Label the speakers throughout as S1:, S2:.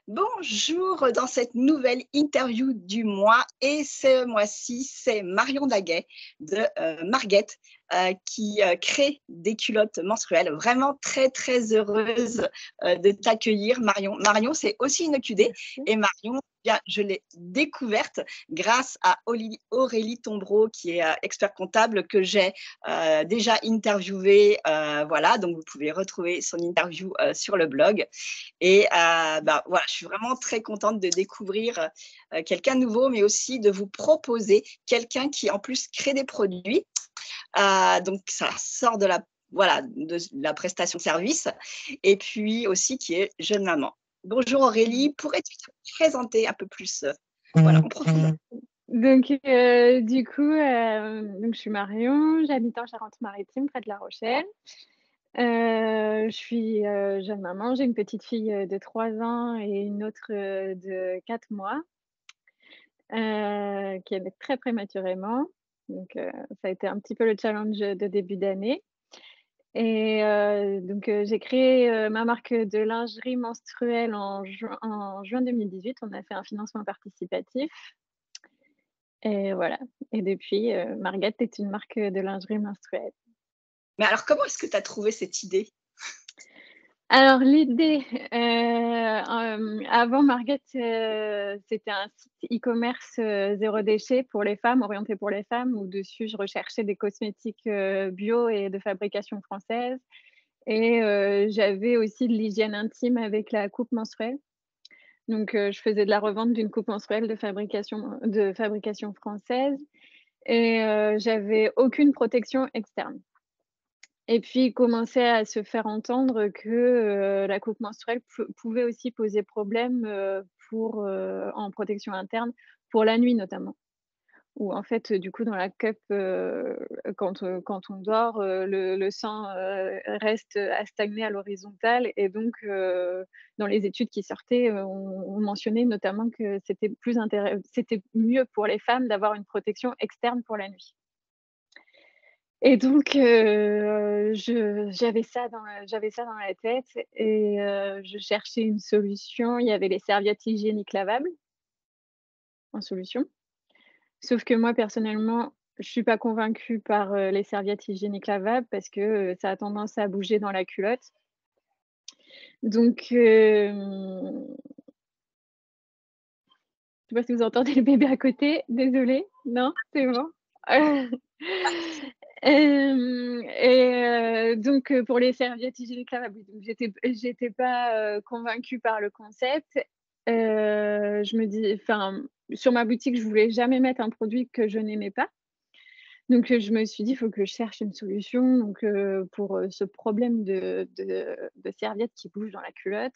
S1: Bonjour dans cette nouvelle interview du mois et ce mois-ci, c'est Marion Daguet de Marguette qui crée des culottes menstruelles. Vraiment très, très heureuse de t'accueillir, Marion. Marion, c'est aussi une QD et Marion, bien, je l'ai découverte grâce à Aurélie Tombreau, qui est expert comptable que j'ai déjà interviewé. Voilà, donc vous pouvez retrouver son interview sur le blog. Et voilà, je suis vraiment très contente de découvrir quelqu'un de nouveau, mais aussi de vous proposer quelqu'un qui en plus crée des produits. Donc ça sort de la prestation de service, et puis aussi qui est jeune maman. Bonjour Aurélie, pourrais-tu te présenter un peu plus en profondeur?
S2: Donc, du coup, donc je suis Marion, j'habite en Charente-Maritime, près de La Rochelle. Je suis, jeune maman, j'ai une petite fille, de 3 ans et une autre, de 4 mois, qui est née très prématurément. Donc, ça a été un petit peu le challenge, de début d'année et donc, j'ai créé, ma marque de lingerie menstruelle en juin 2018. On a fait un financement participatif et voilà, et depuis, Marguette est une marque, de lingerie menstruelle.
S1: Mais alors, comment est-ce que tu as trouvé cette idée?
S2: Alors l'idée, avant Marguette, c'était un site e-commerce, zéro déchet pour les femmes, orienté pour les femmes, où dessus je recherchais des cosmétiques, bio et de fabrication française et j'avais aussi de l'hygiène intime avec la coupe menstruelle. Donc je faisais de la revente d'une coupe menstruelle de fabrication française et j'avais aucune protection externe. Et puis, il commençait à se faire entendre que, la coupe menstruelle pouvait aussi poser problème, en protection interne, pour la nuit notamment. Où en fait, du coup, dans la cup, quand on dort, le sang, reste à stagner à l'horizontale et donc dans les études qui sortaient, on mentionnait notamment que c'était mieux pour les femmes d'avoir une protection externe pour la nuit. Et donc j'avais ça dans la tête et je cherchais une solution. Il y avait les serviettes hygiéniques lavables en solution. Sauf que moi personnellement, je suis pas convaincue par, les serviettes hygiéniques lavables parce que, ça a tendance à bouger dans la culotte. Donc je sais pas si vous entendez le bébé à côté, désolée. Non? C'est bon? Donc pour les serviettes hygiéniques lavables, oui, donc j'étais pas, convaincue par le concept. Je me dis enfin, sur ma boutique, je voulais jamais mettre un produit que je n'aimais pas. Donc je me suis dit: «Il faut que je cherche une solution», donc pour, ce problème de serviettes qui bougent dans la culotte.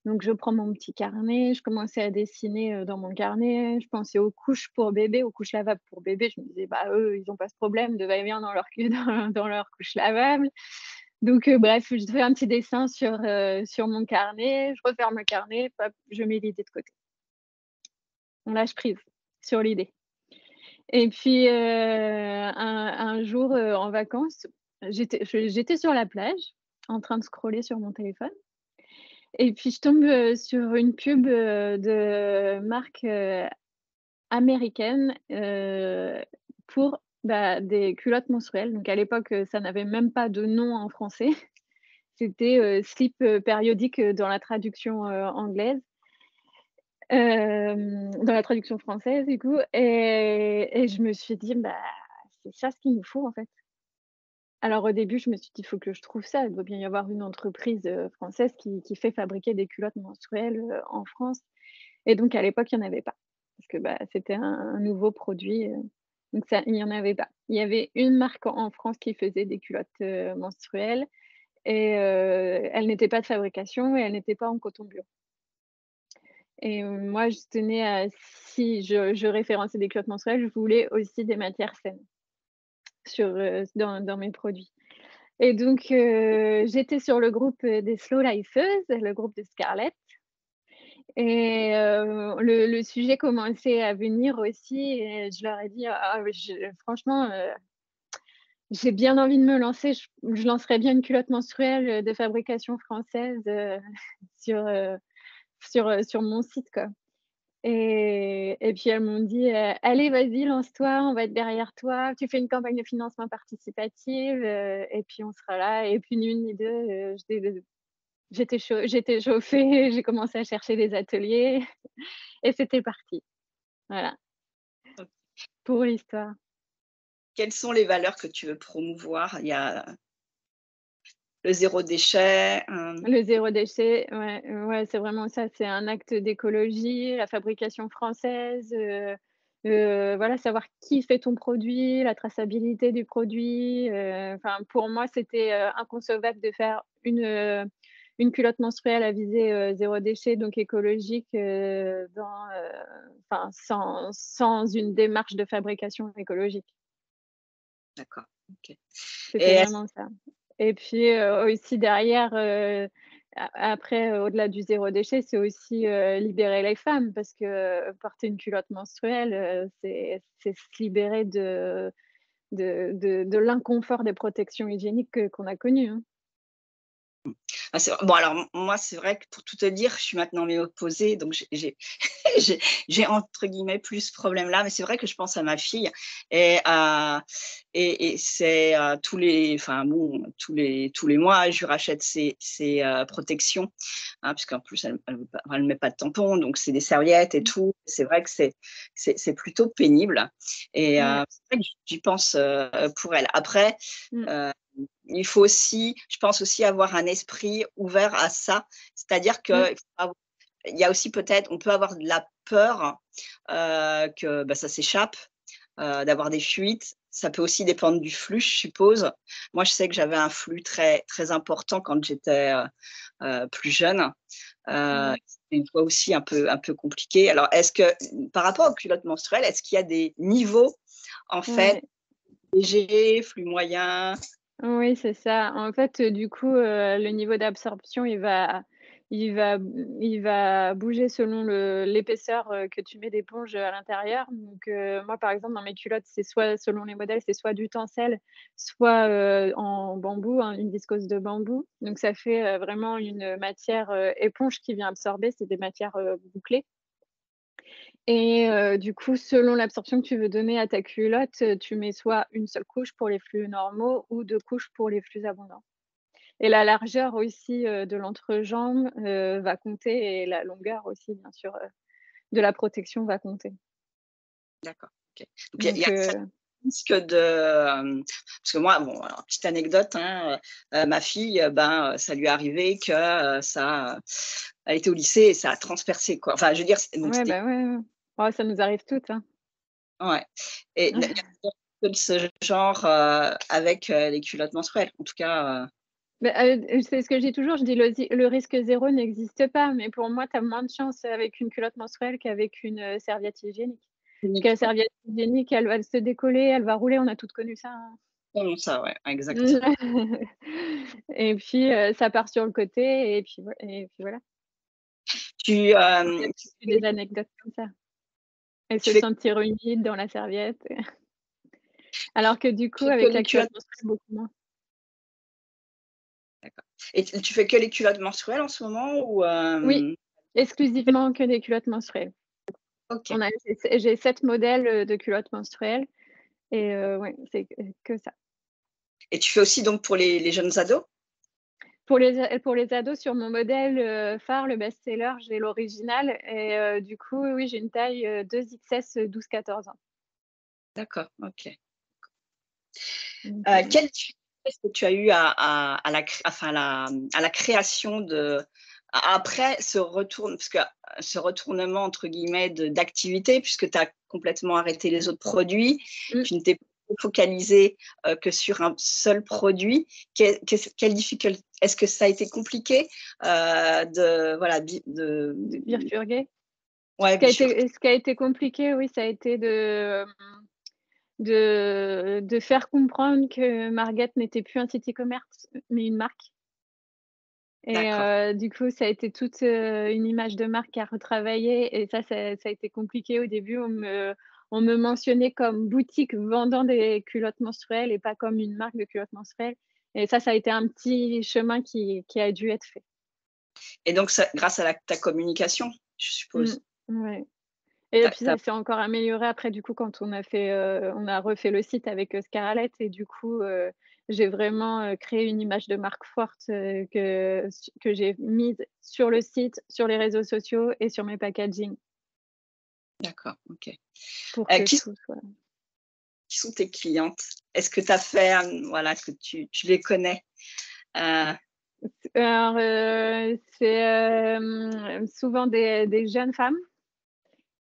S2: Donc je prends mon petit carnet, je commençais à dessiner, dans mon carnet. Je pensais aux couches pour bébé, aux couches lavables pour bébé. Je me disais: «Bah, eux, ils ont pas ce problème de va-et-vient dans leur dans leur couche lavable». Donc bref, je fais un petit dessin sur mon carnet, je referme le carnet, hop, je mets l'idée de côté. On lâche prise sur l'idée et puis un jour, en vacances, j'étais sur la plage en train de scroller sur mon téléphone. Et puis je tombe, sur une pub, de marque, américaine, pour, bah, des culottes menstruelles. Donc à l'époque, ça n'avait même pas de nom en français. C'était, slip, périodique, dans la traduction, anglaise. Dans la traduction française du coup et je me suis dit: «Bah, c'est ça ce qu'il nous faut en fait». Alors au début, je me suis dit: «Il faut que je trouve ça, il doit bien y avoir une entreprise, française qui fait fabriquer des culottes menstruelles, en France». Et donc à l'époque, il y en avait pas. Parce que, bah, c'était un nouveau produit, donc ça il y en avait pas. Il y avait une marque en France qui faisait des culottes, menstruelles et elle n'était pas de fabrication et elle n'était pas en coton bio. Et moi je tenais à si je référençais des culottes menstruelles, je voulais aussi des matières saines dans mes produits. Et donc j'étais sur le groupe, des Slow Lifeuses, le groupe de Scarlett. Et le sujet commençait à venir aussi et je leur ai dit: «Ah oui, franchement, j'ai bien envie de me lancer, je lancerais bien une culotte menstruelle, de fabrication française, sur, sur mon site, quoi. Et puis elles m'ont dit: «Allez, vas-y, lance-toi, on va être derrière toi. Tu fais une campagne de financement participative, et puis on sera là» et puis ni une ni deux, j'étais chauffée, j'ai commencé à chercher des ateliers et c'était parti. Voilà, pour l'histoire.
S1: Quelles sont les valeurs que tu veux promouvoir? Il y a le zéro déchet,
S2: Le zéro déchet, ouais, ouais, c'est vraiment ça, c'est un acte d'écologie, la fabrication française, voilà, savoir qui fait ton produit, la traçabilité du produit, enfin, pour moi, c'était, inconcevable de faire une culotte menstruelle à visée, zéro déchet, donc écologique, enfin, sans une démarche de fabrication écologique.
S1: d'accord, OK. Et
S2: C'était
S1: est-ce
S2: vraiment ça. Et puis, aussi derrière, après, au-delà du zéro déchet, c'est aussi, libérer les femmes parce que, porter une culotte menstruelle, c'est se libérer de l'inconfort des protections hygiéniques qu'on a connues, hein.
S1: ah, c'est bon, alors moi, c'est vrai que pour tout te dire, je suis maintenant ménopausée, donc j'ai j'ai entre guillemets «plus» ce problème-là, mais c'est vrai que je pense à ma fille et c'est, tous les enfin bon, tous les mois, je lui rachète ses protections, hein, puisqu'en plus elle met pas de tampons, donc c'est des serviettes et
S2: Mmh.
S1: tout. C'est vrai que c'est plutôt pénible et
S2: Ouais.
S1: c'est vrai que j'y pense, pour elle. Après,
S2: Mmh.
S1: heu il faut aussi, je pense aussi avoir un esprit ouvert à ça. C'est-à-dire
S2: Mmh.
S1: il y a aussi peut-être on peut avoir de la peur, que, bah, ça s'échappe, d'avoir des fuites. Ça peut aussi dépendre du flux, je suppose. Moi, je sais que j'avais un flux très très important quand j'étais, plus jeune.
S2: Ouais.
S1: C'était une fois aussi un peu compliqué. Alors est-ce que par rapport aux culottes menstruelles, est-ce qu'il y a des niveaux, en fait,
S2: Ouais.
S1: léger, flux moyen?
S2: Oui, c'est ça. En fait, du coup, le niveau d'absorption, il va bouger selon l'épaisseur, que tu mets d'éponge, à l'intérieur. Donc, moi, par exemple, dans mes culottes, c'est soit selon les modèles, c'est soit du tencel, soit, en bambou, hein, une viscose de bambou. Donc ça fait, vraiment une matière, éponge qui vient absorber. C'est des matières, bouclées. Et du coup, selon l'absorption que tu veux donner à ta culotte, tu mets soit une seule couche pour les flux normaux ou 2 couches pour les flux abondants. Et la largeur aussi, de l'entrejambe, va compter et la longueur aussi bien sûr, de la protection va compter.
S1: D'accord, OK. Donc il y a
S2: Donc
S1: un certain risque de, parce que moi, bon, alors petite anecdote, hein, ma fille, ben, ça lui est arrivé que, elle était au lycée et ça a transpercé, quoi. Enfin, je veux dire, donc
S2: ouais,
S1: c'était
S2: bah, ouais, ouais. Oh, ça nous arrive toutes, hein.
S1: ouais et il y a que de ce genre, avec, les culottes menstruelles. En tout cas,
S2: Bah, c'est ce que je dis toujours, je dis: «Le risque zéro n'existe pas», mais pour moi, tu as moins de chance avec une culotte menstruelle qu'avec une, serviette hygiénique. Parce que
S1: unique,
S2: la
S1: ouais.
S2: serviette hygiénique, elle va se décoller, elle va rouler, on a toutes connu ça, hein.
S1: Mmh, ça, ouais, exact.
S2: Mmh. Et puis, ça part sur le côté et puis voilà.
S1: Tu,
S2: On a
S1: hem,
S2: tous eu des anecdotes comme ça et
S1: tu
S2: se
S1: fais
S2: sentir humide dans la serviette. Alors que du coup,
S1: tu fais que
S2: avec
S1: les
S2: la culotte
S1: culottes
S2: menstruelle, beaucoup moins.
S1: d'accord et tu fais que les culottes menstruelles en ce moment ou,
S2: Oui, exclusivement que des culottes menstruelles.
S1: OK
S2: On a j'ai 7 modèles, de culottes menstruelles et ouais, c'est que ça.
S1: et tu fais aussi donc pour les jeunes ados?
S2: Pour les ados, sur mon modèle, phare, le best-seller, j'ai l'original et du coup, oui, j'ai une taille, 2XS, 12-14 ans.
S1: D'accord, OK.
S2: Donc
S1: Quelle difficulté est-ce que tu as eu à la cré enfin à la création de après parce que ce «retournement» entre guillemets d'activité puisque tu as complètement arrêté les autres produits,
S2: mmh.
S1: tu ne t'es focalisée, que sur un seul produit. Quelle difficulté est-ce que ça a été compliqué, de voilà
S2: De bifurquer.
S1: ouais bifurquer?
S2: Ce qui a été compliqué, oui, ça a été de faire comprendre que Marguerite n'était plus un site e-commerce, mais une marque et
S1: D'accord.
S2: du coup, ça a été toute, une image de marque à retravailler et ça a été compliqué au début. On me mentionnait comme boutique vendant des culottes menstruelles et pas comme une marque de culottes menstruelles et ça a été un petit chemin qui a dû être fait.
S1: Et donc, grâce à ta communication, je
S2: Mmh.
S1: suppose.
S2: Ouais. Et puis ça
S1: T'as
S2: s'est encore amélioré après du coup quand on a refait le site avec, Scarlett et du coup, j'ai vraiment, créé une image de marque forte, que j'ai mise sur le site, sur les réseaux sociaux et sur mes packaging
S1: d'accord, OK.
S2: pour que
S1: Qui
S2: tout soit
S1: sont tes clientes? Est-ce que tu as fait, voilà, est-ce que tu les connais? Heu,
S2: alors, c'est, souvent des jeunes femmes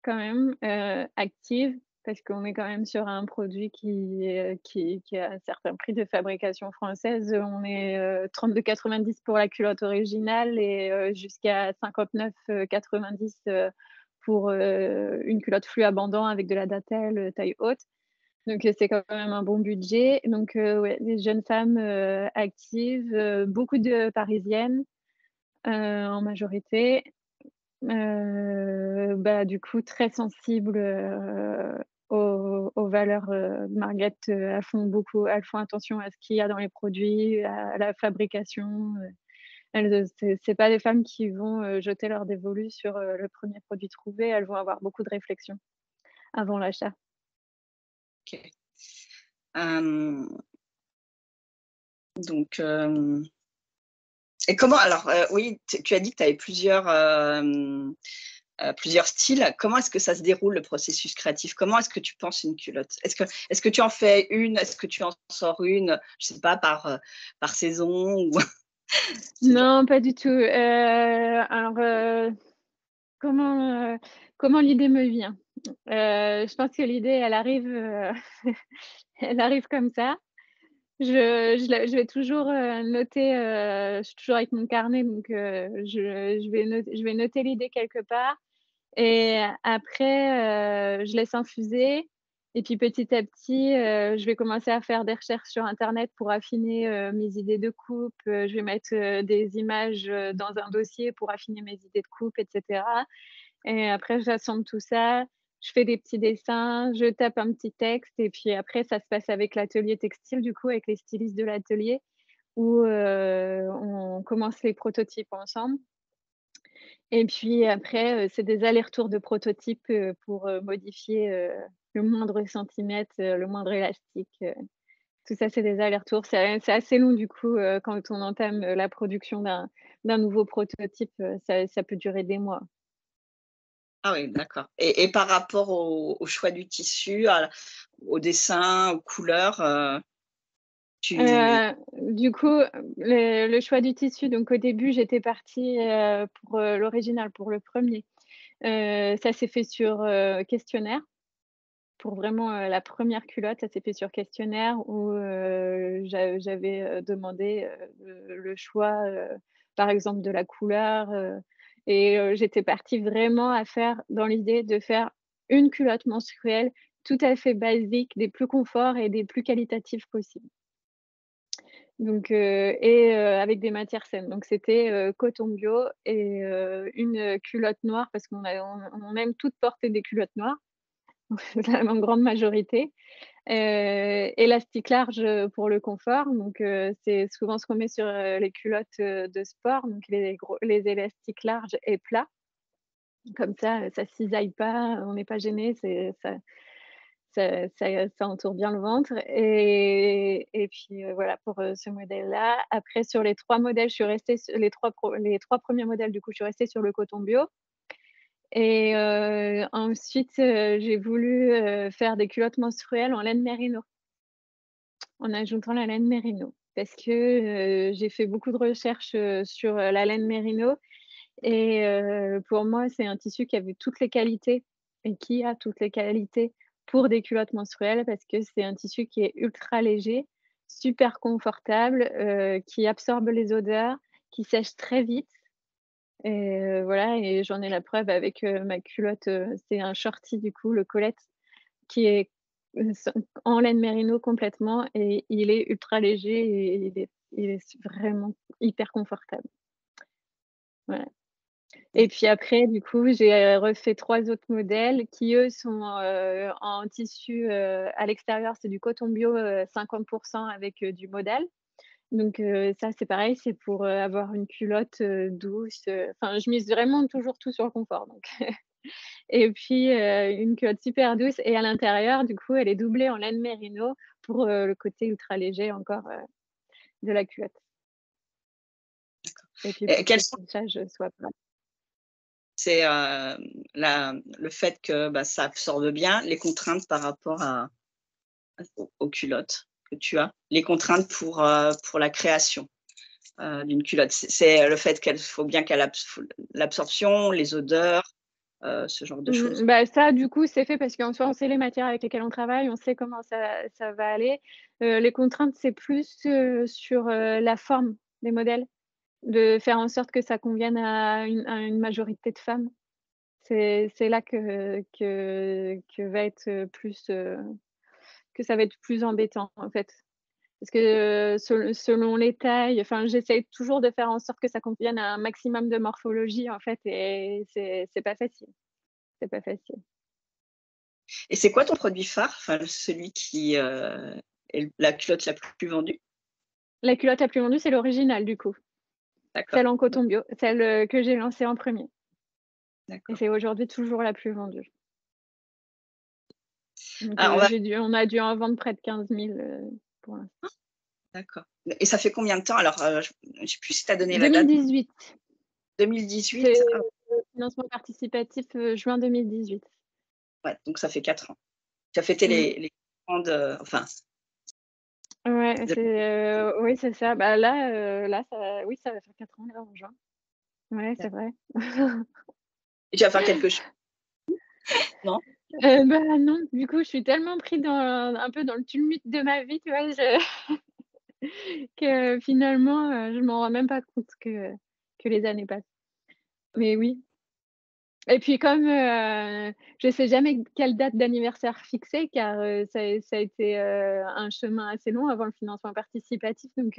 S2: quand même, actives parce qu'on est quand même sur un produit qui a un certain prix de fabrication française. On est, 32,90 pour la culotte originale et jusqu'à 59,90 pour, une culotte flux abondant avec de la dentelle, taille haute. Donc c'est quand même un bon budget. Donc ouais, des jeunes femmes, actives, beaucoup de parisiennes, en majorité. Bah, du coup, très sensibles, aux valeurs, Marguerite, elles font attention à ce qu'il y a dans les produits, à la fabrication, elles, c'est pas des femmes qui vont, jeter leur dévolu sur, le premier produit trouvé. Elles vont avoir beaucoup de réflexion avant l'achat.
S1: OK. Hem, donc, et comment alors, oui, tu as dit que tu avais plusieurs styles. Comment est-ce que ça se déroule le processus créatif? Comment est-ce que tu penses une culotte? Est-ce que tu en fais une? Est-ce que tu en sors une, je sais pas, par saison ou c'est genre
S2: Non, pas du tout. Alors, comment, comment l'idée me vient? Je pense que l'idée, elle arrive, elle arrive comme ça. Je vais toujours, noter, je suis toujours avec mon carnet donc je vais noter l'idée quelque part et après, je laisse infuser et puis petit à petit, je vais commencer à faire des recherches sur internet pour affiner, mes idées de coupe, je vais mettre, des images, dans un dossier pour affiner mes idées de coupe et cetera et après j'assemble tout ça, je fais des petits dessins, je tape un petit texte et puis après ça se passe avec l'atelier textile du coup, avec les stylistes de l'atelier où, on commence les prototypes ensemble et puis après, c'est des allers-retours de prototypes, pour, modifier, le moindre centimètre, le moindre élastique, tout ça c'est des allers-retours. C'est assez long du coup, quand on entame, la production d'un nouveau prototype, ça peut durer des mois.
S1: ah oui, d'accord, et par rapport au choix du tissu, au dessin, aux couleurs, tu
S2: Du coup, le choix du tissu, donc au début, j'étais partie, pour, l'original, pour le premier. Ça s'est fait sur, questionnaire. Pour vraiment, la première culotte, ça s'est fait sur questionnaire où, j'avais, demandé, le choix, par exemple de la couleur, et j'étais partie vraiment à faire dans l'idée de faire une culotte menstruelle tout à fait basique, des plus conforts et des plus qualitatives possibles. Donc avec des matières saines. Donc c'était, coton bio et une culotte noire parce on aime toutes porter des culottes noires, la grande majorité. Élastique large, pour le confort, donc c'est souvent ce qu'on met sur, les culottes, de sport, donc les élastiques larges et plats. Comme ça cisaille pas, on n'est pas gêné, c'est ça entoure bien le ventre et puis, voilà pour, ce modèle-là. Après sur les 3 modèles, je suis restée sur les 3 premiers modèles du coup, je suis restée sur le coton bio et ensuite, j'ai voulu, faire des culottes menstruelles en laine mérino, en ajoutant la laine mérino. Parce que, j'ai fait beaucoup de recherches, sur, la laine mérino et pour moi, c'est un tissu qui avait toutes les qualités et qui a toutes les qualités pour des culottes menstruelles parce que c'est un tissu qui est ultra léger, super confortable, qui absorbe les odeurs, qui sèche très vite et voilà et j'en ai la preuve avec, ma culotte, c'est un shorty du coup, le Colette, qui est, s en laine mérino complètement et il est ultra léger et il est vraiment hyper confortable. Voilà. Et puis après, du coup, j'ai, refait 3 autres modèles qui, eux, sont, en tissu, à l'extérieur, c'est du coton bio, 50 avec, du modèle Donc ça, c'est pareil, c'est pour, avoir une culotte, douce, enfin, je mise vraiment toujours tout sur le confort, donc et puis, une culotte super douce et à l'intérieur, du coup, elle est doublée en laine mérino pour, le côté ultra léger encore, de la culotte et puis
S1: Et
S2: pour que
S1: quels
S2: le
S1: sont
S2: tissage soit plat.
S1: c'est, le fait que, bah, ça absorbe bien, les contraintes par rapport aux culottes que tu as? Les contraintes pour la création, d'une culotte? C'est le fait qu'elle faut bien qu'elle l'absorption, les odeurs, ce genre de choses?
S2: Bah, ça, du coup, c'est fait parce qu'en soi, on sait les matières avec lesquelles on travaille, on sait comment ça va aller. Les contraintes, c'est plus, sur, la forme des modèles, de faire en sorte que ça convienne à une majorité de femmes. C'est là que va être, que ça va être plus embêtant, en fait. Parce que, selon les tailles, enfin, j'essaie toujours de faire en sorte que ça convienne à un maximum de morphologie, en fait et c'est pas facile, c'est pas facile.
S1: Et c'est quoi ton produit phare? Enfin, celui qui, est la culotte la plus vendue?
S2: La culotte la plus vendue, c'est l'original, du coup,
S1: D'accord,
S2: celle en coton bio, celle, que j'ai lancée en premier et
S1: d'accord.
S2: c'est aujourd'hui toujours la plus vendue. Donc,
S1: Ah,
S2: on a dû en vendre près de 15 000, pour l'instant.
S1: d'accord. Et ça fait combien de temps? Alors, je sais plus si tu as donné la date.
S2: 2018, c'est
S1: 2018? Ah
S2: financement participatif, juin 2018.
S1: ouais, donc ça fait 4 ans. Tu as fêté
S2: Mmh.
S1: les grandes, enfin,
S2: Ouais,
S1: de
S2: oui, c'est ça. Bah, là, ça oui, ça va faire 4 ans, là, en juin. Ouais, c'est vrai.
S1: et tu vas faire quelque chose, non?
S2: Bah, non, du coup, je suis tellement pris dans un peu dans le tumulte de ma vie, tu vois? Que finalement, je m'en rends même pas compte que les années passent. Mais oui et puis comme, je sais jamais quelle date d'anniversaire fixer car, ça a été, un chemin assez long avant le financement participatif donc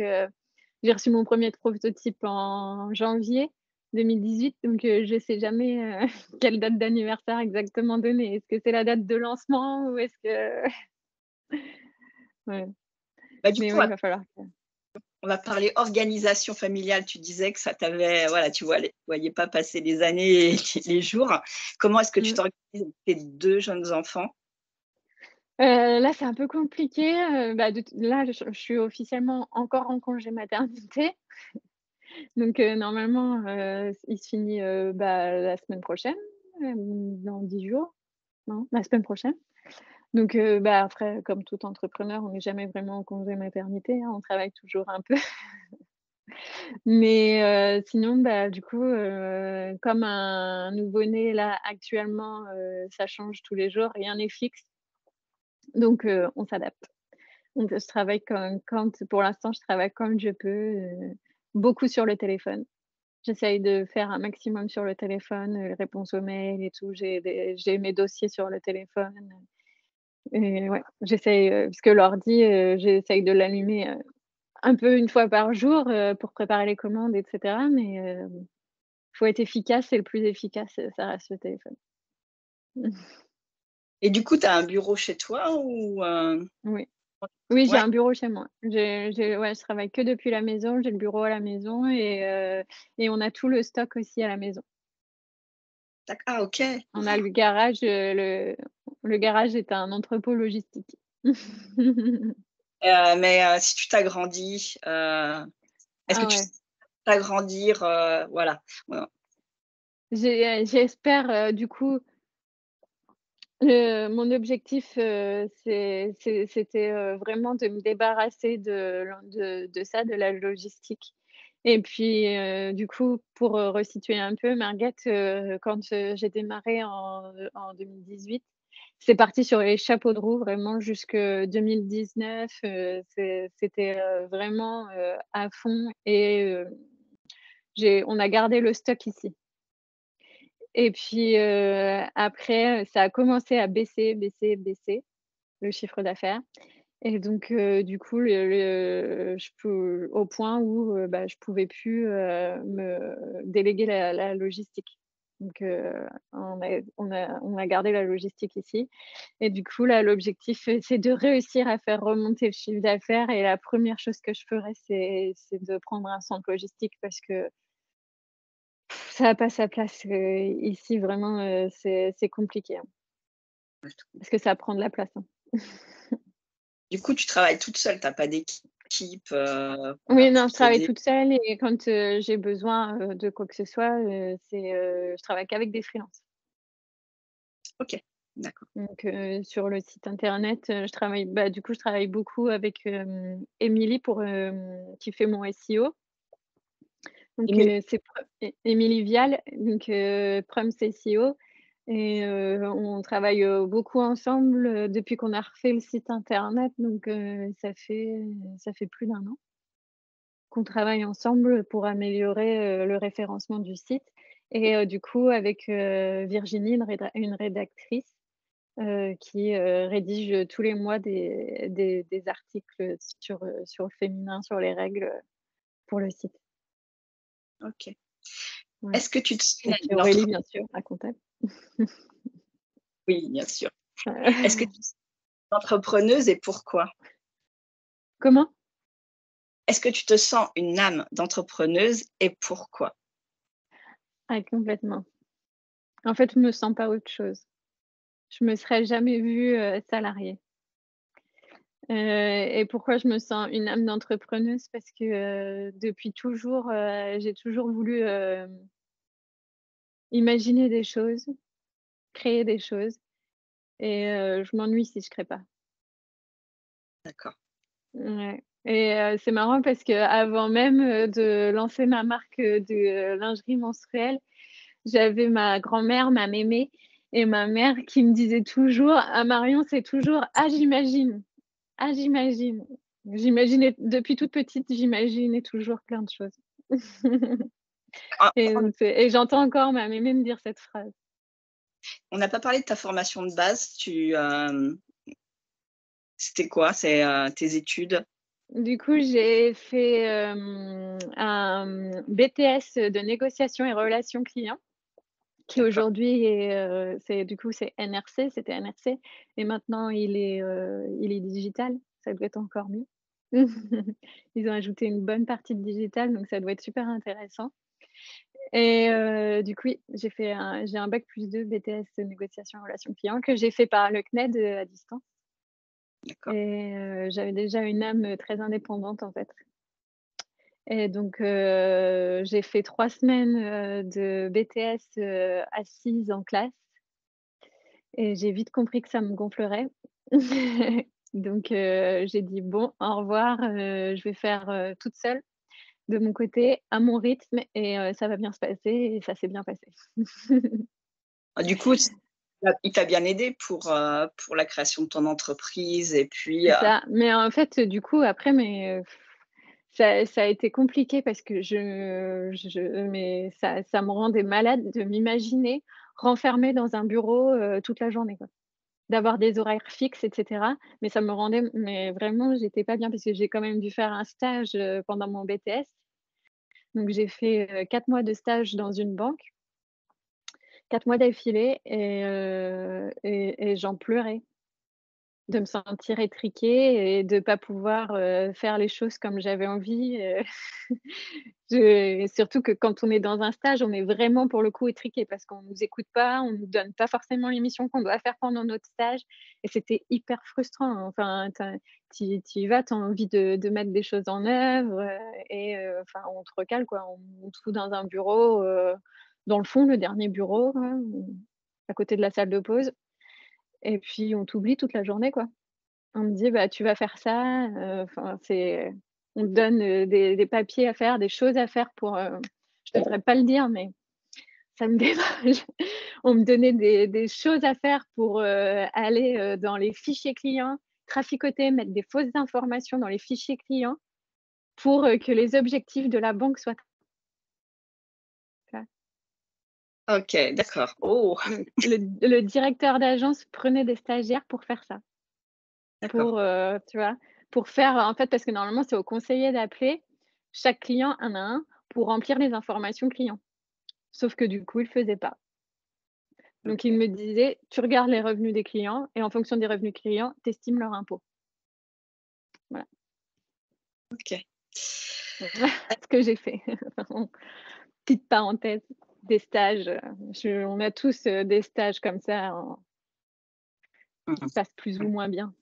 S2: j'ai reçu mon premier prototype en janvier 2018 donc je sais jamais, quelle date d'anniversaire exactement donner. Est-ce que c'est la date de lancement ou est-ce que ouais,
S1: Bah, du
S2: mais
S1: coup,
S2: oui, il va falloir que
S1: on va parler organisation familiale. Tu disais que ça t'avait, voilà, tu voyais pas passer les années et les jours. Comment est-ce que tu
S2: mmh.
S1: t'organises avec tes 2 jeunes enfants?
S2: Là, c'est un peu compliqué, bah, là, je suis officiellement encore en congé maternité, donc normalement, il se finit, bah, la semaine prochaine, dans 10 jours, non, la semaine prochaine, donc bah, après, comme tout entrepreneur, on n'est jamais vraiment en congé maternité, hein, on travaille toujours un peu, mais sinon, bah, du coup, comme un nouveau-né, là, actuellement, ça change tous les jours, rien n'est fixe, donc on s'adapte. Donc je travaille quand pour l'instant, je travaille comme je peux, beaucoup sur le téléphone. J'essaye de faire un maximum sur le téléphone, les réponses aux mails et tout. J'ai mes dossiers sur le téléphone, et ouais, j'essaye, parce que l'ordi, j'essaye de l'allumer, un peu une fois par jour, pour préparer les commandes et cetera, mais faut être efficace et le plus efficace, ça reste le téléphone.
S1: Et du coup, tu as un bureau chez toi ou
S2: Oui. Oui, j'ai
S1: ouais,
S2: un bureau chez moi. Ouais, je travaille que depuis la maison, j'ai le bureau à la maison et on a tout le stock aussi à la maison.
S1: ah OK.
S2: On a le garage, le garage est un entrepôt logistique.
S1: Mais si tu t'agrandis, est-ce que
S2: Ah
S1: tu
S2: ouais.
S1: sais t'agrandir, voilà. Voilà.
S2: J'espère, du coup, mon objectif, c'était, vraiment de me débarrasser de ça, de la logistique et puis, du coup, pour, resituer un peu, Marguerite, quand, j'ai démarré en 2018, c'est parti sur les chapeaux de roue vraiment jusque 2019, c'était, vraiment, à fond et on a gardé le stock ici. Et puis, après, ça a commencé à baisser, baisser, baisser, le chiffre d'affaires et donc du coup, je peux au point où, bah, je pouvais plus, me déléguer la logistique. Donc, on a gardé la logistique ici et du coup, là, l'objectif, c'est de réussir à faire remonter le chiffre d'affaires et la première chose que je ferais, c'est de prendre un centre logistique parce que ça a pas sa place, ici vraiment, c'est compliqué, hein, parce que ça prend de la place, hein.
S1: Du coup, tu travailles toute seule, tu as pas d'équipe, voilà,
S2: Oui, non,
S1: pour
S2: je travaille
S1: t'aider?
S2: toute seule et quand, j'ai besoin, de quoi que ce soit, je travaille qu'avec des freelances.
S1: OK, d'accord.
S2: Donc, sur le site internet, je travaille beaucoup avec, Émilie qui fait mon SEO. Donc,
S1: Émilie,
S2: c'est Émilie Vial, donc, Prums SEO et on travaille, beaucoup ensemble, depuis qu'on a refait le site internet, donc, ça fait plus d'1 an qu'on travaille ensemble pour améliorer, le référencement du site et du coup avec, Virginie, une rédactrice, qui, rédige, tous les mois des articles sur le féminin, sur les règles, pour le site.
S1: OK.
S2: Ouais.
S1: Est-ce que tu te sens
S2: Et puis
S1: une
S2: Aurélie, bien sûr, la comptable.
S1: oui, bien sûr. Est-ce que tu te sens une entrepreneuse et pourquoi?
S2: Comment?
S1: Est-ce que tu te sens une âme d'entrepreneuse et pourquoi?
S2: Ah complètement. En fait, je me sens pas autre chose. Je me serais jamais vue, salariée. Et pourquoi je me sens une âme d'entrepreneuse? Parce que, depuis toujours, j'ai toujours voulu, imaginer des choses, créer des choses et je m'ennuie si je crée pas.
S1: D'accord.
S2: Ouais et c'est marrant parce qu'avant même, de lancer ma marque, de lingerie menstruelle, j'avais ma grand-mère, ma mémé et ma mère qui me disaient toujours: «Ah Marion, c'est toujours: "Ah j'imagine, ah j'imagine"». J'imaginais depuis toute petite, j'imaginais toujours plein de choses
S1: Ah,
S2: et j'entends encore ma mémé me dire cette phrase.
S1: on n'a pas parlé de ta formation de base. C'était quoi? C'est, tes études?
S2: Du coup, j'ai fait, un, BTS de négociation et relations clients qui
S1: D'accord.
S2: aujourd'hui c'est NRC, c'était NRC et maintenant il est digital, ça doit être encore mieux. Ils ont ajouté une bonne partie de digital, donc ça doit être super intéressant et du coup, oui, j'ai un bac+2 BTS de négociation et relations clients que j'ai fait par le CNED, à distance
S1: D'accord.
S2: et j'avais déjà une âme, très indépendante, en fait et donc j'ai fait 3 semaines, de BTS, assise en classe et j'ai vite compris que ça me gonflerait. Donc j'ai dit: «Bon, au revoir, je vais faire, toute seule de mon côté, à mon rythme et ça va bien se passer» et ça s'est bien passé.
S1: Ah, du coup, il t'a bien aidé pour la création de ton entreprise et puis,
S2: C'est ça, mais en fait, du coup, après ça a été compliqué parce que mais ça me rendait malade de m'imaginer renfermée dans un bureau, toute la journée, quoi. D'avoir des horaires fixes et cetera, mais ça me rendait mais vraiment, j'étais pas bien parce que j'ai quand même dû faire un stage, pendant mon BTS. Donc j'ai fait, 4 mois de stage dans une banque, 4 mois d'affilée et j'en pleurais de me sentir étriquée et de pas pouvoir, faire les choses comme j'avais envie, surtout que quand on est dans un stage, on est vraiment pour le coup étriqué parce qu'on nous écoute pas, on nous donne pas forcément les missions qu'on doit faire pendant notre stage et c'était hyper frustrant, hein. Enfin, tu y vas, tu as envie de mettre des choses en œuvre, et enfin on te recale quoi. On te fout dans un bureau, dans le fond, le dernier bureau, hein, à côté de la salle de pause et puis on t'oublie toute la journée quoi. On me dit: «Bah, tu vas faire ça», enfin on te donne, des papiers à faire, des choses à faire pour, je devrais pas le dire, mais ça me dérange. On me donnait des choses à faire pour, aller, dans les fichiers clients, traficoter, mettre des fausses informations dans les fichiers clients pour, que les objectifs de la banque soient tu
S1: OK, d'accord. Oh!
S2: donc le directeur d'agence prenait des stagiaires pour faire ça.
S1: D'accord.
S2: Pour, tu vois? Pour faire en fait, parce que normalement, c'est au conseiller d'appeler chaque client un à un pour remplir les informations clients. Sauf que du coup, il le faisait pas. Donc, il me disait: «Tu regardes les revenus des clients et en fonction des revenus clients, tu estimes leur impôt». Voilà.
S1: OK.
S2: Ce que j'ai fait. Petite parenthèse, des stages, on a tous, des stages comme ça en qui
S1: Mmh.
S2: se passent plus ou moins bien.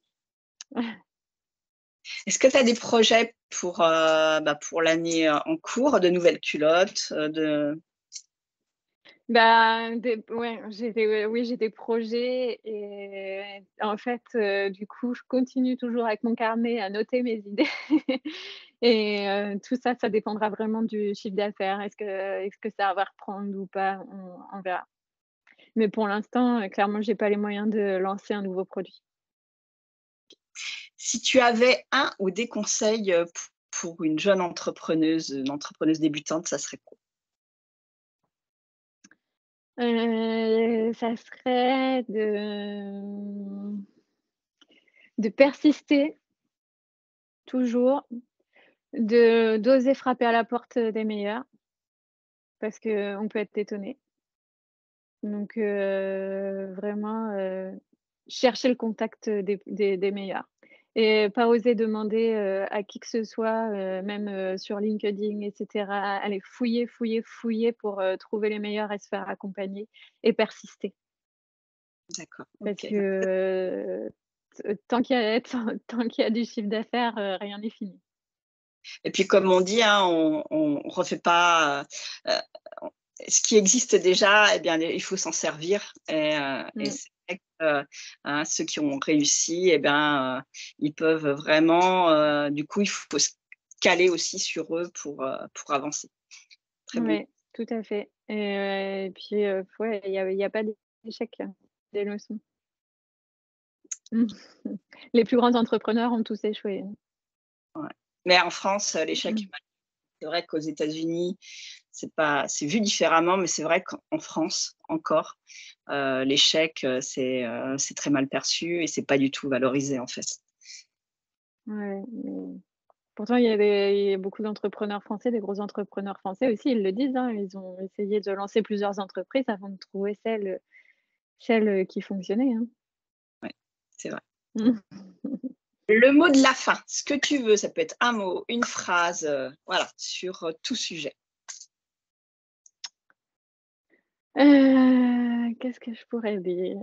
S1: Est-ce que tu as des projets pour l'année, en cours, de nouvelles culottes, de
S2: Bah, j'ai des projets et en fait, du coup, je continue toujours avec mon carnet à noter mes idées et tout ça, ça dépendra vraiment du chiffre d'affaires. Est-ce que ça va reprendre ou pas? On verra. Mais pour l'instant, clairement, j'ai pas les moyens de lancer un nouveau produit.
S1: si tu avais un ou des conseils, pour une jeune entrepreneuse, une entrepreneuse débutante, ça serait quoi?
S2: Ça serait de persister toujours, d'oser frapper à la porte des meilleurs parce qu'on peut être étonné. Donc vraiment, chercher le contact des meilleurs et pas oser demander, à qui que ce soit, même, sur LinkedIn et cetera. Aller fouiller, fouiller, fouiller pour, trouver les meilleurs et se faire accompagner et persister.
S1: D'accord,
S2: Parce
S1: OK.
S2: que, tant qu'il y a tant qu'il y a du chiffre d'affaires, rien n'est fini.
S1: Et puis comme on dit, hein, on refait pas, on ce qui existe déjà, eh bien, il faut s'en servir et
S2: Mmh,
S1: c'est vrai que, hein, ceux qui ont réussi, eh ben, ils peuvent vraiment, du coup, il faut se caler aussi sur eux pour avancer. Très bon.
S2: ouais, tout à fait et puis, ouais, il y a pas d'échec, des leçons. Mmh. Les plus grands entrepreneurs ont tous échoué.
S1: Ouais. Mais en France, l'échec,
S2: Mmh.
S1: c'est vrai qu'aux États-Unis, c'est vu différemment, mais c'est vrai qu'en France, encore, l'échec, c'est très mal perçu et c'est pas du tout valorisé, en fait.
S2: Ouais, mais pourtant il y a beaucoup d'entrepreneurs français, des gros entrepreneurs français aussi, ils le disent, hein, ils ont essayé de lancer plusieurs entreprises avant de trouver celle qui fonctionnait, hein.
S1: Ouais, c'est vrai.
S2: Mmh.
S1: Le mot de la fin, ce que tu veux, ça peut être un mot, une phrase, voilà, sur, tout sujet.
S2: Qu'est-ce que je pourrais dire?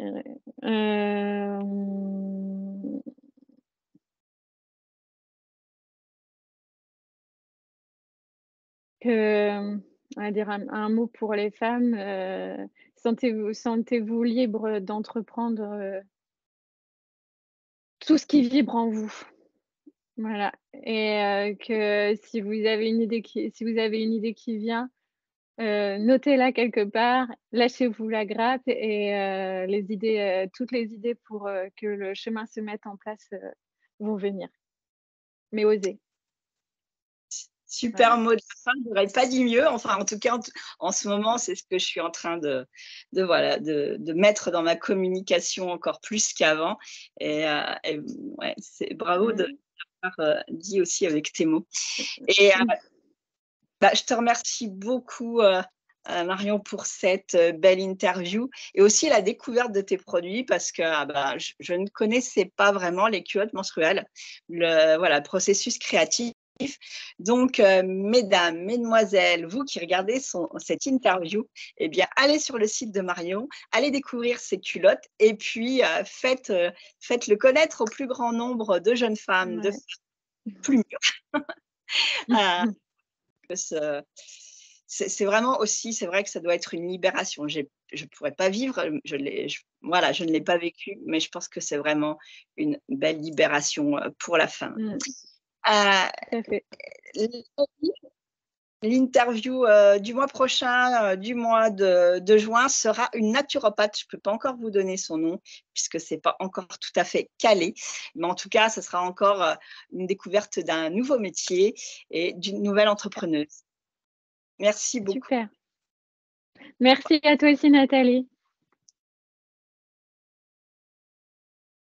S2: Hem, que, on va dire un mot pour les femmes, sentez-vous libre d'entreprendre, tout ce qui vibre en vous. Voilà et que si vous avez une idée qui vient, notez-la quelque part, lâchez-vous la grappe et toutes les idées pour, que le chemin se mette en place, vont venir. Mais osez,
S1: Super
S2: voilà.
S1: mot de la fin, j'aurais pas dit mieux. Enfin, en tout cas, en ce moment, c'est ce que je suis en train voilà, de mettre dans ma communication encore plus qu'avant et ouais, c'est bravo de
S2: Mmh.
S1: l'avoir, dit aussi avec tes mots et bah, je te remercie beaucoup, Marion pour cette, belle interview et aussi la découverte de tes produits parce que, ah bah, je ne connaissais pas vraiment les culottes menstruelles, le processus créatif. Donc, mesdames, mesdemoiselles, vous qui regardez cette interview, eh bien, allez sur le site de Marion, allez découvrir ses culottes et puis, faites-le connaître au plus grand nombre de jeunes femmes, de
S2: Ouais.
S1: plus mûres. Que ce c'est vraiment aussi c'est vrai que ça doit être une libération. Je pourrais pas vivre, voilà, je ne l'ai pas vécu, mais je pense que c'est vraiment une belle libération, pour la femme.
S2: Mmh,
S1: Heu,
S2: tout à fait.
S1: l'interview, du mois prochain, du mois de juin sera une naturopathe. Je peux pas encore vous donner son nom puisque c'est pas encore tout à fait calé, mais en tout cas, ce sera encore, une découverte d'un nouveau métier et d'une nouvelle entrepreneuse. Merci beaucoup.
S2: Super. Merci à toi aussi Nathalie.